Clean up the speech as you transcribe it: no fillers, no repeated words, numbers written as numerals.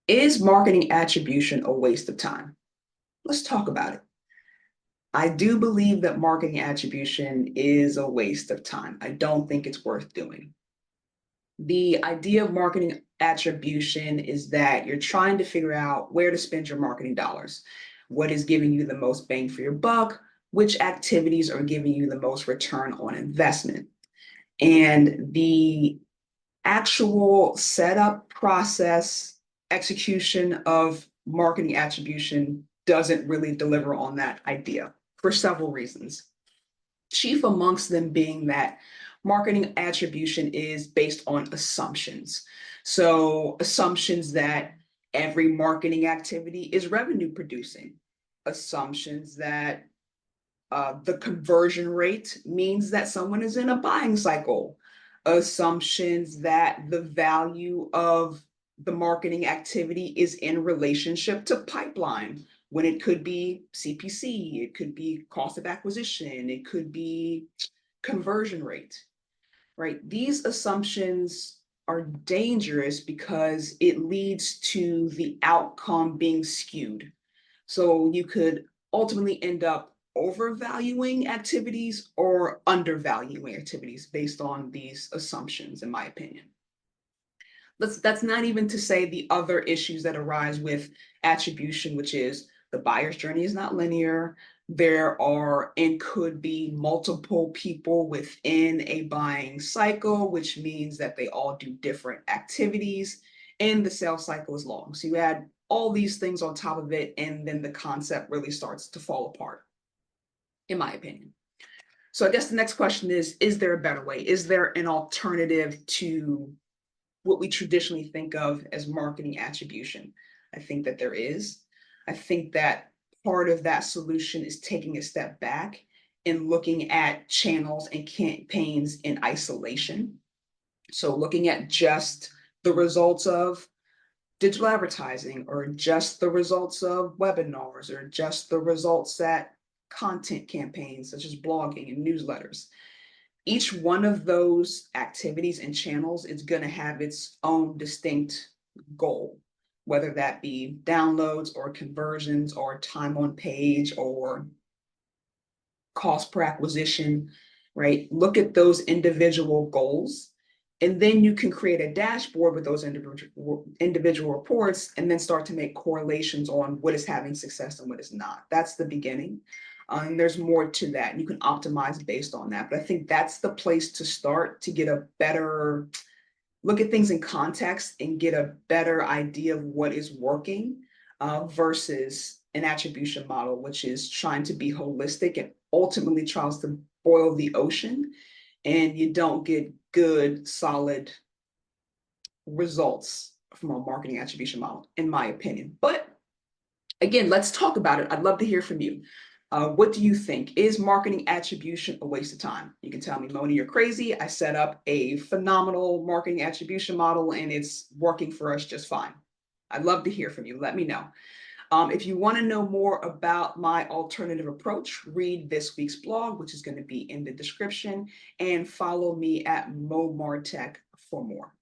Is marketing attribution a waste of time? Let's talk about it. I do believe that marketing attribution is a waste of time. I don't think it's worth doing. The idea of marketing attribution is that you're trying to figure out where to spend your marketing dollars, what is giving you the most bang for your buck, which activities are giving you the most return on investment. And the actual setup, process, execution of marketing attribution doesn't really deliver on that idea for several reasons. Chief amongst them being that marketing attribution is based on assumptions. So, assumptions that every marketing activity is revenue producing, assumptions that the conversion rate means that someone is in a buying cycle, assumptions that the value of the marketing activity is in relationship to pipeline, when it could be CPC, it could be cost of acquisition, it could be conversion rate, right? These assumptions are dangerous because it leads to the outcome being skewed. So you could ultimately end up overvaluing activities or undervaluing activities based on these assumptions, in my opinion. That's not even to say the other issues that arise with attribution, which is the buyer's journey is not linear. There are and could be multiple people within a buying cycle, which means that they all do different activities, and the sales cycle is long. So you add all these things on top of it, and then the concept really starts to fall apart, in my opinion. So I guess the next question is there a better way? Is there an alternative to what we traditionally think of as marketing attribution? I think that there is. I think that part of that solution is taking a step back and looking at channels and campaigns in isolation. So looking at just the results of digital advertising, or just the results of webinars, or just the results at content campaigns such as blogging and newsletters. Each one of those activities and channels is going to have its own distinct goal, whether that be downloads or conversions or time on page or cost per acquisition, right? Look at those individual goals, and then you can create a dashboard with those individual reports and then start to make correlations on what is having success and what is not. That's the beginning. And there's more to that. You can optimize based on that. But I think that's the place to start to get a better look at things in context and get a better idea of what is working, versus an attribution model, which is trying to be holistic and ultimately tries to boil the ocean, and you don't get good, solid results from a marketing attribution model, in my opinion. But again, let's talk about it. I'd love to hear from you. What do you think? Is marketing attribution a waste of time? You can tell me, Moni, you're crazy. I set up a phenomenal marketing attribution model and it's working for us just fine. I'd love to hear from you. Let me know. If you want to know more about my alternative approach, read this week's blog, which is going to be in the description, and follow me at MarTech for more.